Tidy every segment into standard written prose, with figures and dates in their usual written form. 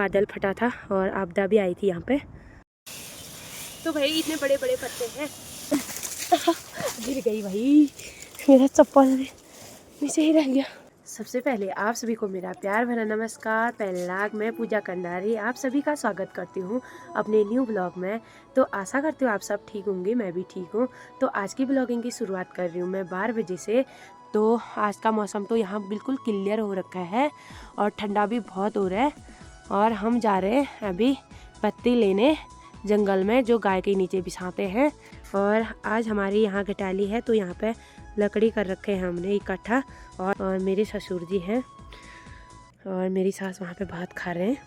बादल फटा था और आपदा भी आई थी यहाँ पे। तो भाई इतने बड़े बड़े पत्ते हैं। गिर गई भाई, मेरा चप्पल नीचे ही रह गया। सबसे पहले आप सभी को मेरा प्यार भरा नमस्कार। पहलाग मैं पूजा कंडारी आप सभी का स्वागत करती हूँ अपने न्यू ब्लॉग में। तो आशा करती हूँ आप सब ठीक होंगे, मैं भी ठीक हूँ। तो आज की ब्लॉगिंग की शुरुआत कर रही हूँ मैं 12 बजे से। तो आज का मौसम तो यहाँ बिल्कुल क्लियर हो रखा है और ठंडा भी बहुत हो रहा है। और हम जा रहे हैं अभी पत्ती लेने जंगल में, जो गाय के नीचे बिछाते हैं। और आज हमारी यहाँ घटाली है, तो यहाँ पे लकड़ी कर रखे हैं हमने इकट्ठा। और मेरे ससुर जी हैं और मेरी सास वहाँ पे भात खा रहे हैं।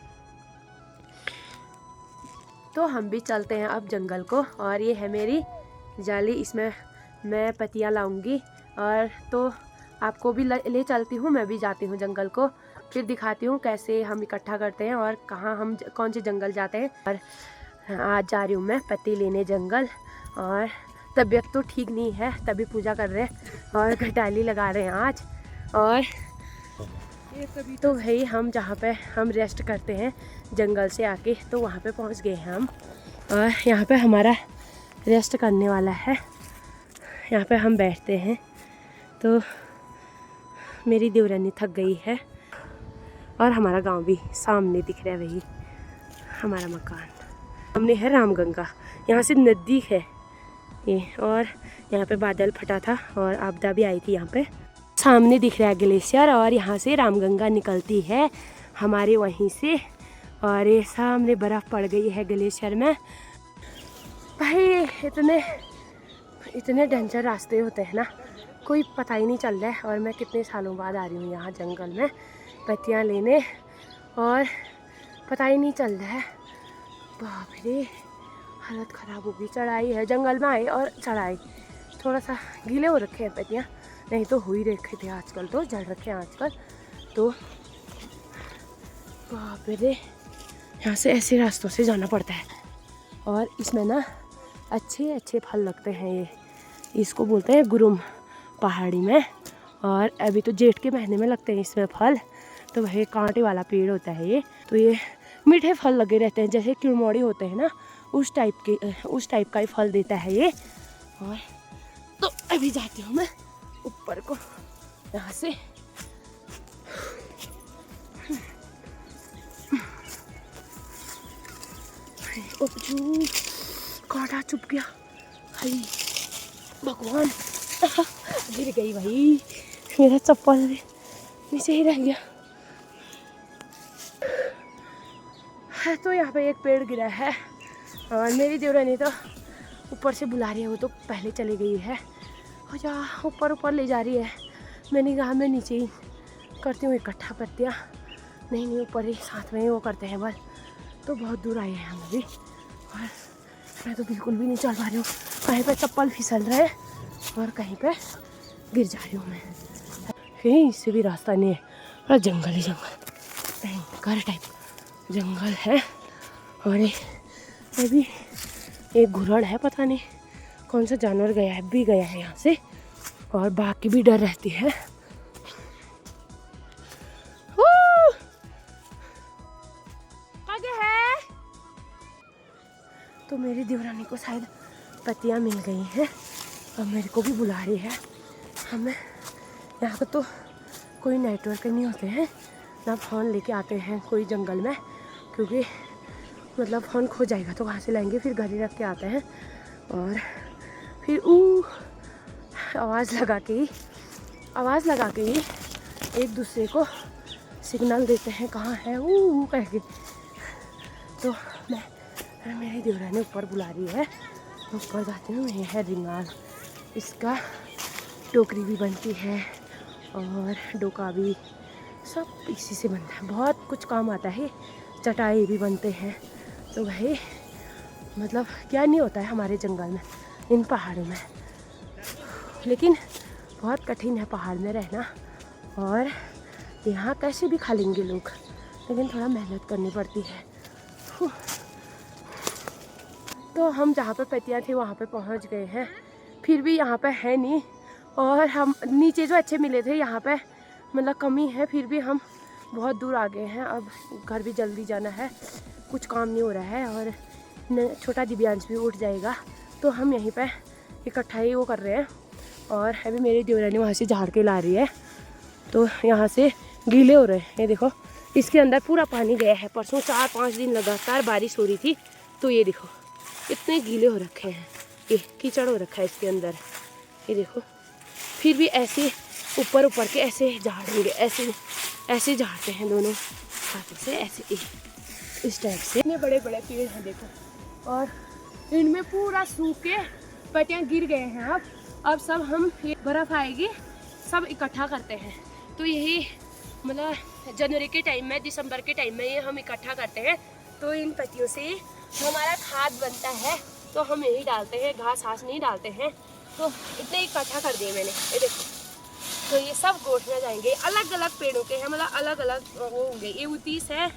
तो हम भी चलते हैं अब जंगल को। और ये है मेरी जाली, इसमें मैं पत्तियाँ लाऊंगी और तो आपको भी ले चलती हूँ। मैं भी जाती हूँ जंगल को, फिर दिखाती हूँ कैसे हम इकट्ठा करते हैं और कहाँ हम कौन से जंगल जाते हैं। और आज जा रही हूँ मैं पत्ती लेने जंगल। और तबीयत तो ठीक नहीं है, तभी पूजा कर रहे हैं और घटाली लगा रहे हैं आज। और तो भाई हम जहाँ पे हम रेस्ट करते हैं जंगल से आके, तो वहाँ पे पहुँच गए हैं हम। और यहाँ पे हमारा रेस्ट करने वाला है, यहाँ पे हम बैठते हैं। तो मेरी देवरानी थक गई है और हमारा गांव भी सामने दिख रहा है, वही हमारा मकान। हमने है रामगंगा, यहाँ से नदी है ये। और यहाँ पे बादल फटा था और आपदा भी आई थी यहाँ पे। सामने दिख रहा है ग्लेशियर और यहाँ से रामगंगा निकलती है हमारे वहीं से। और ये सामने बर्फ़ पड़ गई है ग्लेशियर में। भाई इतने डेंजर रास्ते होते हैं ना, कोई पता ही नहीं चल रहा है। और मैं कितने सालों बाद आ रही हूँ यहाँ जंगल में पत्तियाँ लेने और पता ही नहीं चल रहा है। बाप रे, हालत ख़राब होगी। चढ़ाई है, जंगल में आए और चढ़ाई, थोड़ा सा गीले हो रखे हैं पत्तियाँ, नहीं तो हो ही रखे थे, आजकल तो जल रखे हैं आजकल तो। बाप रे, यहाँ से ऐसे रास्तों से जाना पड़ता है। और इसमें ना अच्छे अच्छे फल लगते हैं, ये इसको बोलते हैं गुरुम पहाड़ी में। और अभी तो जेठ के महीने में लगते हैं इसमें फल। तो वह कांटे वाला पेड़ होता है ये, तो ये मीठे फल लगे रहते हैं, जैसे किड़मोड़ी होते हैं ना, उस टाइप का ही फल देता है ये। और तो अभी जाती हूँ मैं ऊपर को यहाँ से। कांटा चुप गया भाई, भगवान। गिर गई भाई, मेरा चप्पल नीचे ही रह गया है। तो यहाँ पे एक पेड़ गिरा है और मेरी देवरानी तो ऊपर से बुला रही है, वो तो पहले चली गई है और जा ऊपर ले जा रही है। मैंने कहा मैं नीचे ही करती हूँ इकट्ठा पत्तियाँ, नहीं ऊपर ही साथ में ही वो करते हैं बस। तो बहुत दूर आए हैं हम अभी और मैं तो बिल्कुल भी नहीं चल पा रही हूँ। कहीं पे चप्पल फिसल रहे हैं और कहीं पे गिर जा रही हूँ मैं। कहीं इससे भी रास्ता नहीं है, पूरा जंगल ही जंगल, घर टाइप जंगल है। और अभी एक घुरड़ है, पता नहीं कौन सा जानवर गया है यहाँ से। और बाघ की भी डर रहती है। आगे है तो मेरी देवरानी को शायद पत्तियाँ मिल गई हैं और मेरे को भी बुला रही है। हमें यहाँ पर तो कोई नेटवर्क नहीं होते हैं, ना फ़ोन लेके आते हैं कोई जंगल में, क्योंकि मतलब फ़ोन खो जाएगा तो कहाँ से लाएंगे। फिर घर ही रख के आते हैं और फिर आवाज़ लगा के ही एक दूसरे को सिग्नल देते हैं कहाँ है कह के। तो मेरी देवरानी ऊपर बुला रही है, तो ऊपर जाती हूँ। ये है रिंगाल, इसका टोकरी भी बनती है और डोका भी, सब इसी से बनता है। बहुत कुछ काम आता है, चटाई भी बनते हैं। तो भाई मतलब क्या नहीं होता है हमारे जंगल में, इन पहाड़ों में। लेकिन बहुत कठिन है पहाड़ में रहना, और यहाँ कैसे भी खा लेंगे लोग, लेकिन थोड़ा मेहनत करनी पड़ती है। तो हम जहाँ पे पत्तियाँ थी वहाँ पे पहुँच गए हैं, फिर भी यहाँ पे है नहीं। और हम नीचे जो अच्छे मिले थे यहाँ पे मतलब कमी है, फिर भी हम बहुत दूर आ गए हैं, अब घर भी जल्दी जाना है, कुछ काम नहीं हो रहा है और छोटा दिव्यांश भी उठ जाएगा। तो हम यहीं पे इकट्ठा ही वो कर रहे हैं। और अभी मेरी देवरानी वहाँ से झाड़ के ला रही है, तो यहाँ से गीले हो रहे हैं। ये देखो इसके अंदर पूरा पानी गया है। परसों 4-5 दिन लगातार बारिश हो रही थी, तो ये देखो इतने गीले हो रखे हैं, ये कीचड़ हो रखा है इसके अंदर। ये देखो फिर भी ऐसे ऊपर ऊपर के ऐसे झाड़ेंगे, ऐसे ऐसे झाड़ते हैं दोनों हाथों से, ऐसे इस टाइप से। इतने बड़े बड़े पेड़ हैं देखो, और इनमें पूरा सूखे पत्तियाँ गिर गए हैं। अब सब हम ये बर्फ़ आएगी सब इकट्ठा करते हैं। तो यही मतलब जनवरी के टाइम में, दिसंबर के टाइम में ये हम इकट्ठा करते हैं। तो इन पत्तियों से हमारा खाद बनता है, तो हम यही डालते हैं, घास घास नहीं डालते हैं। तो इतने इकट्ठा कर दिए मैंने, ये देखो। तो ये सब गोठ में जाएंगे, अलग अलग पेड़ों के हैं, मतलब अलग अलग वो होंगे। ये 29 है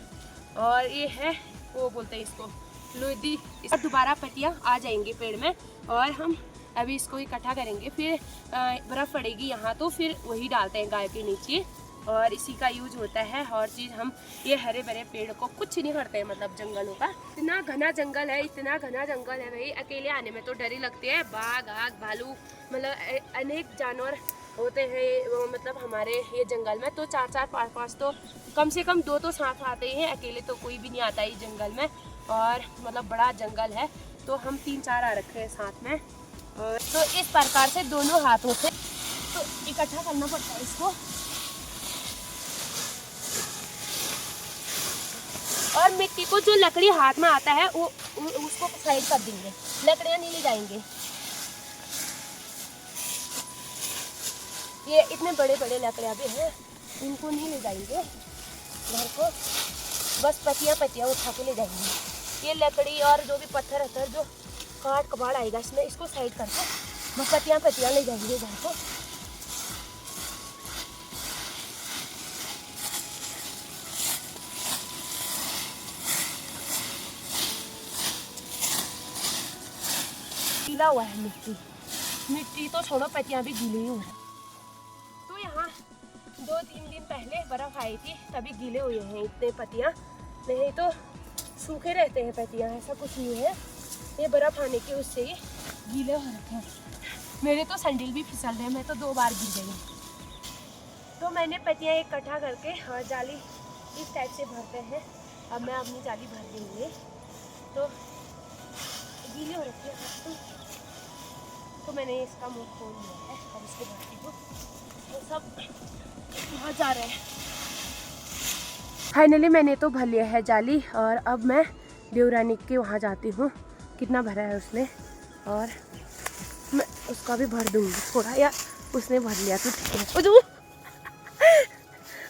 और ये है वो बोलते हैं इसको लुदी। इस दोबारा पत्तियाँ आ जाएंगी पेड़ में और हम अभी इसको इकट्ठा करेंगे। फिर बर्फ़ पड़ेगी यहाँ, तो फिर वही डालते हैं गाय के नीचे और इसी का यूज होता है। और चीज़ हम ये हरे भरे पेड़ को कुछ नहीं करते हैं, मतलब जंगलों का। इतना घना जंगल है, इतना घना जंगल है भाई, अकेले आने में तो डर ही लगती है। बाघ आग भालू मतलब अनेक जानवर होते हैं मतलब हमारे ये जंगल में। तो 4-4 5-5 तो कम से कम 2 तो साथ आते ही हैं, अकेले तो कोई भी नहीं आता इस जंगल में। और मतलब बड़ा जंगल है, तो हम 3-4 आ रखे हैं साथ में। और तो इस प्रकार से दोनों हाथों से तो इकट्ठा करना पड़ता है इसको। और मिट्टी को जो लकड़ी हाथ में आता है वो उसको साइड कर देंगे, लकड़ियाँ नहीं ले जाएंगे। ये इतने बड़े बड़े लकड़ियाँ भी हैं, इनको नहीं ले जाएंगे घर को, बस पत्तियाँ उठा के ले जाएंगे। ये लकड़ी और जो भी पत्थर जो काट कबाड़ आएगा इसमें, इसको साइड करके बस पत्तियाँ ले जाएंगे घर को। गीला हुआ है मिट्टी तो छोड़ो, पत्तियाँ भी गीली हो रही। तो यहाँ 2-3 दिन पहले बर्फ़ आई थी, तभी गीले हुए हैं इतने पत्तियाँ, नहीं तो सूखे रहते हैं पत्तियाँ, ऐसा कुछ नहीं है। ये बर्फ़ आने की उससे ही गीले हो रखे हैं। मेरे तो सैंडल भी फिसल रहे हैं, मैं तो 2 बार गिर गई। तो मैंने पत्तियाँ इकट्ठा करके और जाली इस टाइप से भरते हैं। अब मैं अपनी जाली भर देंगे, तो गीले हो रखे हैं। तो मैंने इसका मुंह खोल लिया है, अब इसको भरती हूँ। तो सब वहाँ जा रहे हैं। फाइनली मैंने तो भर लिया है जाली, और अब मैं देवरानी के वहाँ जाती हूँ। कितना भरा है उसने, और मैं उसका भी भर दूँगी थोड़ा, या उसने भर लिया तो ठीक है।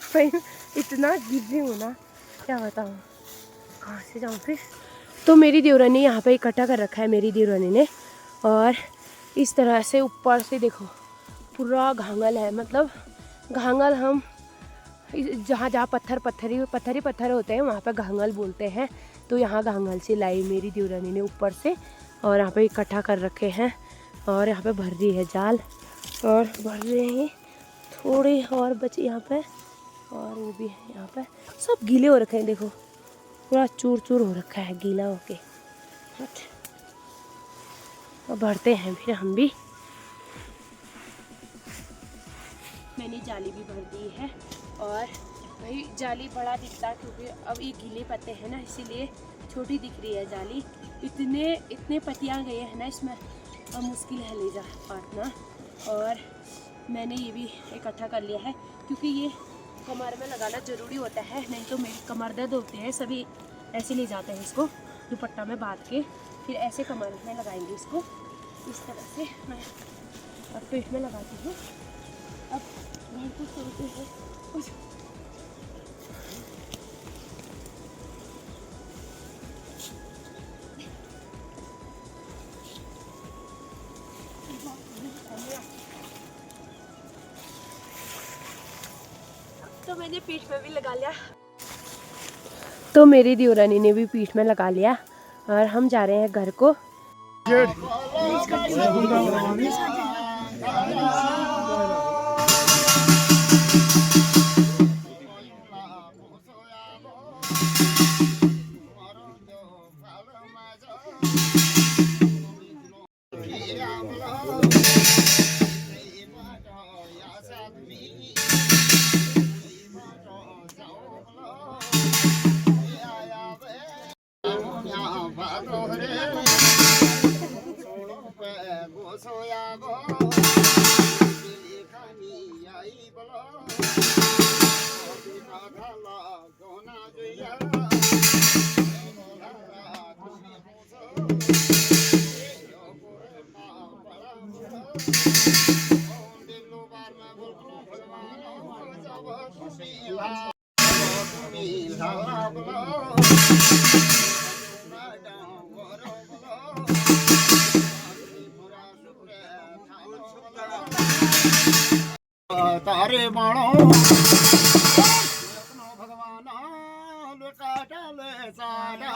भाई इतना गिर हूँ ना, क्या बताऊँ कहाँ से जाऊँ फिर। तो मेरी देवरानी यहाँ पे इकट्ठा कर रखा है, मेरी देवरानी ने। और इस तरह से ऊपर से देखो पूरा घांगल है, मतलब घांगल हम जहाँ जहाँ पत्थर होते हैं वहाँ पे घांगल बोलते हैं। तो यहाँ घांगल से लाई मेरी देवरानी ने ऊपर से, और यहाँ पे इकट्ठा कर रखे हैं। और यहाँ पे भर रही है जाल, और भर रहे हैं थोड़े और बचे यहाँ पे, और वो भी है यहाँ पे। सब गीले हो रखे हैं, देखो पूरा चूर चूर हो रखा है गीला होके। और भरते हैं फिर हम भी। मैंने जाली भी भर दी है, और भाई जाली बड़ा दिखता है क्योंकि अब ये गीले पत्ते हैं ना, इसीलिए छोटी दिख रही है जाली। इतने पत्तियाँ गए हैं ना इसमें, अब मुश्किल है ले जा पाना। और मैंने ये भी इकट्ठा कर लिया है, क्योंकि ये कमर में लगाना ज़रूरी होता है, नहीं तो मेरी कमर दर्द होते हैं। सभी ऐसे ले जाते हैं इसको दुपट्टा में बांध के, फिर ऐसे कमर में लगाएंगे इसको। इस तरह से मैं अब पेट में लगाती हूँ। अब घर को चलते हैं। तो मैंने पीठ में भी लगा लिया, तो मेरी देवरानी ने भी पीठ में लगा लिया, और हम जा रहे हैं घर को। तारे बाणो भगवान काटले सारा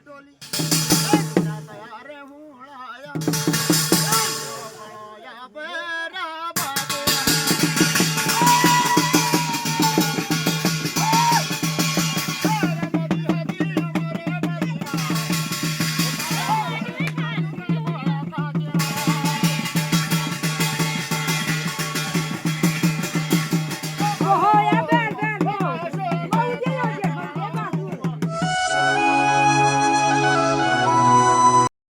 डोली